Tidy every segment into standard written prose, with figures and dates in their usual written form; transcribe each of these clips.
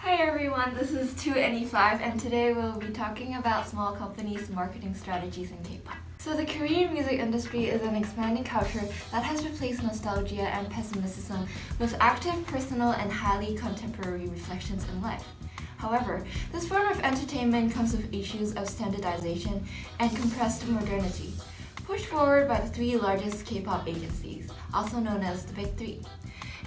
Hi everyone, this is 2NE5 and today we'll be talking about small companies' marketing strategies in K-pop. So the Korean music industry is an expanding culture that has replaced nostalgia and pessimism with active, personal, and highly contemporary reflections in life. However, this form of entertainment comes with issues of standardization and compressed modernity, pushed forward by the three largest K-pop agencies, also known as the Big Three.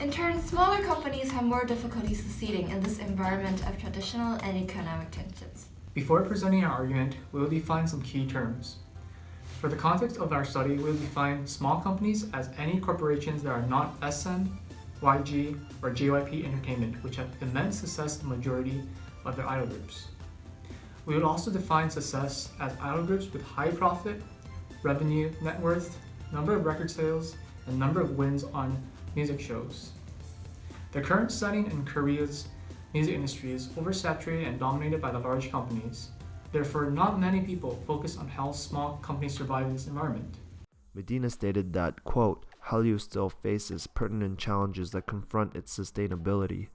In turn, smaller companies have more difficulty succeeding in this environment of traditional and economic tensions. Before presenting our argument, we will define some key terms. For the context of our study, we will define small companies as any corporations that are not SM, YG, or JYP Entertainment, which have immense success in the majority of their idol groups. We would also define success as idol groups with high profit, revenue, net worth, number of record sales, and number of wins on music shows. The current setting in Korea's music industry is oversaturated and dominated by the large companies. Therefore, not many people focus on how small companies survive in this environment. Medina stated that, quote, Hallyu still faces pertinent challenges that confront its sustainability.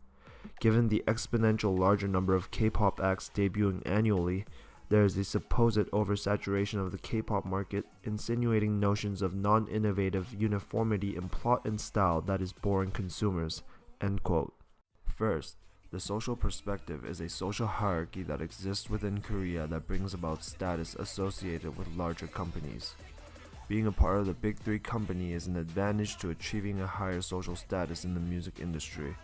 Given the exponential larger number of K-pop acts debuting annually, there is a supposed oversaturation of the K-pop market, insinuating notions of non-innovative uniformity in plot and style that is boring consumers, end quote. First, the social perspective is a social hierarchy that exists within Korea that brings about status associated with larger companies. Being a part of the Big Three company is an advantage to achieving a higher social status in the music industry.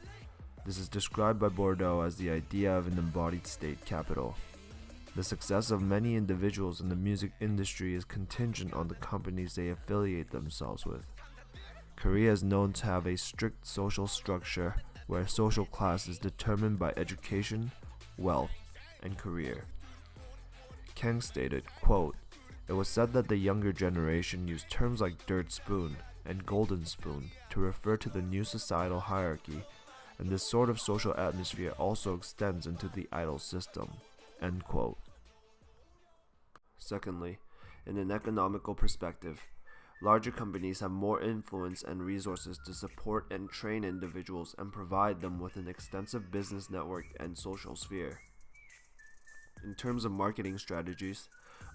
This is described by Bordeaux as the idea of an embodied state capital. The success of many individuals in the music industry is contingent on the companies they affiliate themselves with. Korea is known to have a strict social structure where social class is determined by education, wealth, and career. Kang stated, quote, it was said that the younger generation used terms like dirt spoon and golden spoon to refer to the new societal hierarchy, and this sort of social atmosphere also extends into the idol system, end quote. Secondly, in an economical perspective, larger companies have more influence and resources to support and train individuals and provide them with an extensive business network and social sphere. In terms of marketing strategies,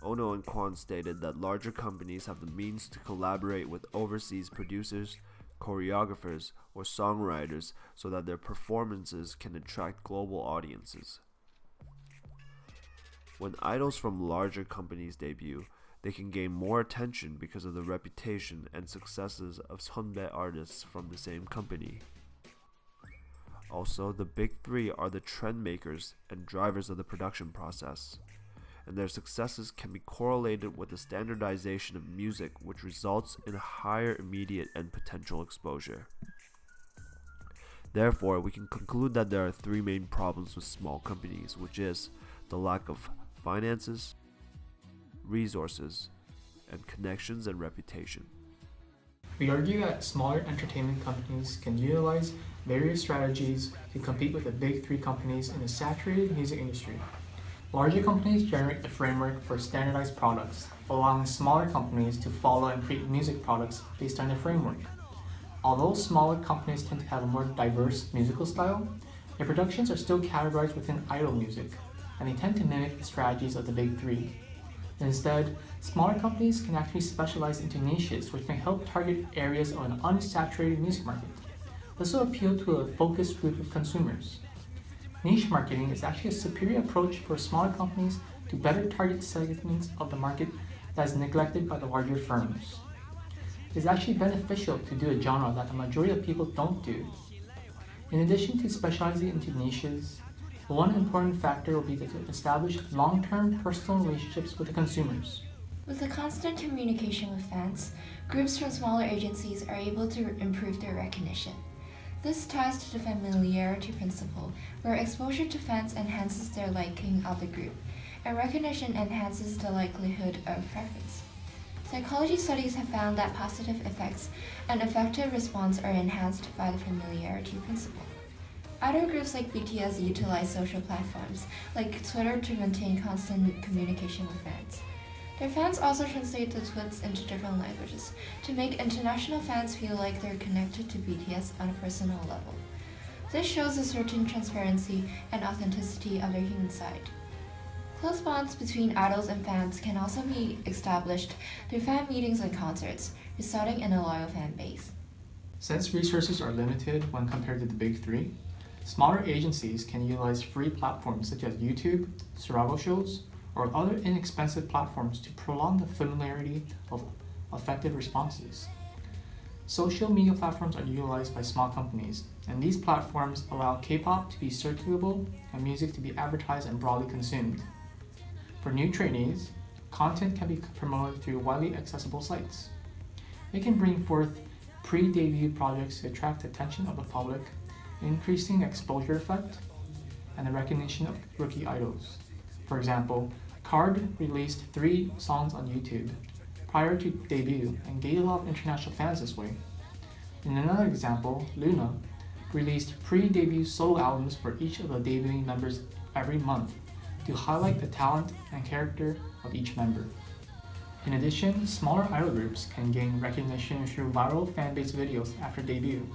Ono and Kwon stated that larger companies have the means to collaborate with overseas producers, choreographers, or songwriters so that their performances can attract global audiences. When idols from larger companies debut, they can gain more attention because of the reputation and successes of Sunbae artists from the same company. Also, the Big Three are the trend makers and drivers of the production process, and their successes can be correlated with the standardization of music, which results in higher immediate and potential exposure. Therefore, we can conclude that there are three main problems with small companies, which is the lack of finances, resources, and connections and reputation. We argue that smaller entertainment companies can utilize various strategies to compete with the Big Three companies in the saturated music industry. Larger companies generate the framework for standardized products, allowing smaller companies to follow and create music products based on the framework. Although smaller companies tend to have a more diverse musical style, their productions are still categorized within idol music, and they tend to mimic the strategies of the Big Three. Instead, smaller companies can actually specialize into niches which may help target areas of an unsaturated music market. This will appeal to a focused group of consumers. Niche marketing is actually a superior approach for smaller companies to better target segments of the market that is neglected by the larger firms. It is actually beneficial to do a genre that the majority of people don't do. In addition to specializing into niches, one important factor will be to establish long-term personal relationships with the consumers. With the constant communication with fans, groups from smaller agencies are able to improve their recognition. This ties to the familiarity principle, where exposure to fans enhances their liking of the group, and recognition enhances the likelihood of preference. Psychology studies have found that positive effects and effective response are enhanced by the familiarity principle. Idol groups like BTS utilize social platforms like Twitter to maintain constant communication with fans. Their fans also translate the tweets into different languages to make international fans feel like they're connected to BTS on a personal level. This shows a certain transparency and authenticity of their human side. Close bonds between idols and fans can also be established through fan meetings and concerts, resulting in a loyal fan base. Since resources are limited when compared to the big three, smaller agencies can utilize free platforms such as YouTube, survival shows, or other inexpensive platforms to prolong the familiarity of effective responses. Social media platforms are utilized by small companies, and these platforms allow K-pop to be circulable and music to be advertised and broadly consumed. For new trainees, content can be promoted through widely accessible sites. It can bring forth pre-debut projects to attract the attention of the public, increasing the exposure effect and the recognition of rookie idols. For example, Card released 3 songs on YouTube prior to debut and gained a lot of international fans this way. In another example, Youna released pre-debut solo albums for each of the debuting members every month to highlight the talent and character of each member. In addition, smaller idol groups can gain recognition through viral fan-based videos after debut.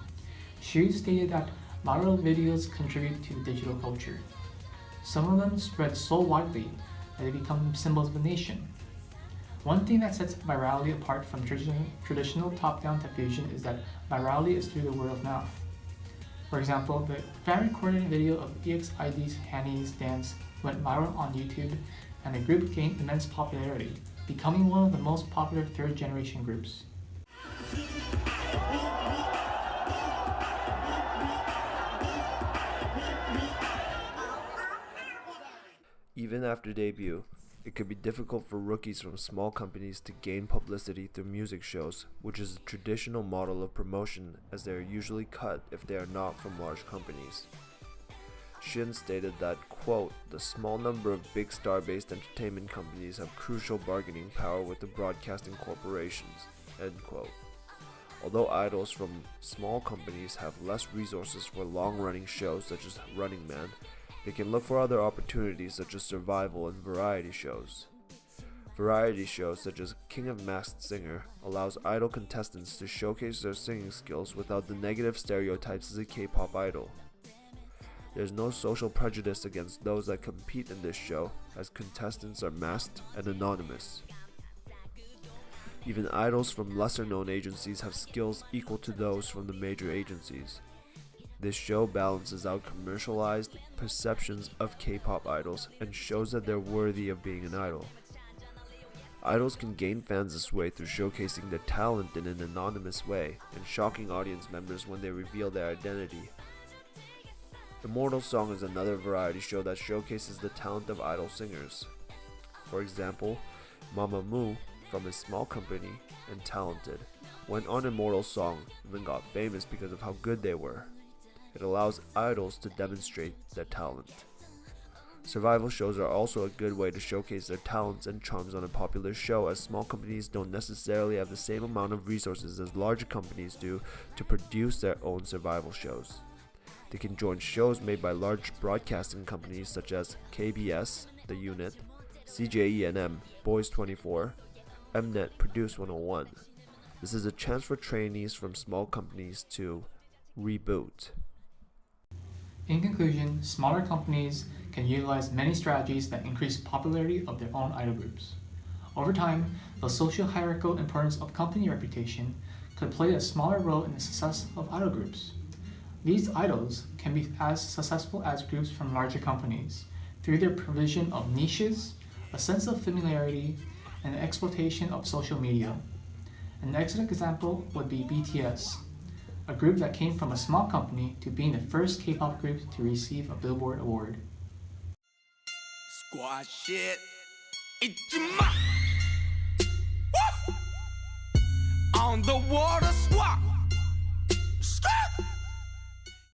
Shu stated that viral videos contribute to the digital culture. Some of them spread so widely that they become symbols of a nation. One thing that sets virality apart from traditional top-down diffusion is that virality is through the word of mouth. For example, the fan-recorded video of EXID's Hanny's dance went viral on YouTube, and the group gained immense popularity, becoming one of the most popular third-generation groups. Even after debut, it could be difficult for rookies from small companies to gain publicity through music shows, which is a traditional model of promotion, as they are usually cut if they are not from large companies. Shin stated that, quote, "The small number of big star-based entertainment companies have crucial bargaining power with the broadcasting corporations," end quote. Although idols from small companies have less resources for long-running shows such as Running Man, they can look for other opportunities such as survival and variety shows. Variety shows such as King of Masked Singer allows idol contestants to showcase their singing skills without the negative stereotypes as a K-pop idol. There's no social prejudice against those that compete in this show, as contestants are masked and anonymous. Even idols from lesser-known agencies have skills equal to those from the major agencies. This show balances out commercialized perceptions of K-pop idols and shows that they're worthy of being an idol. Idols can gain fans this way through showcasing their talent in an anonymous way and shocking audience members when they reveal their identity. Immortal Song is another variety show that showcases the talent of idol singers. For example, Mamamoo, from a small company and talented, went on Immortal Song and then got famous because of how good they were. It allows idols to demonstrate their talent. Survival shows are also a good way to showcase their talents and charms on a popular show, as small companies don't necessarily have the same amount of resources as larger companies do to produce their own survival shows. They can join shows made by large broadcasting companies such as KBS, The Unit, CJENM, Boys 24, Mnet Produce 101. This is a chance for trainees from small companies to reboot. In conclusion, smaller companies can utilize many strategies that increase popularity of their own idol groups. Over time, the social hierarchical importance of company reputation could play a smaller role in the success of idol groups. These idols can be as successful as groups from larger companies through their provision of niches, a sense of familiarity, and the exploitation of social media. An excellent example would be BTS, a group that came from a small company to being the first K-pop group to receive a Billboard award. Squad shit. On the water squad.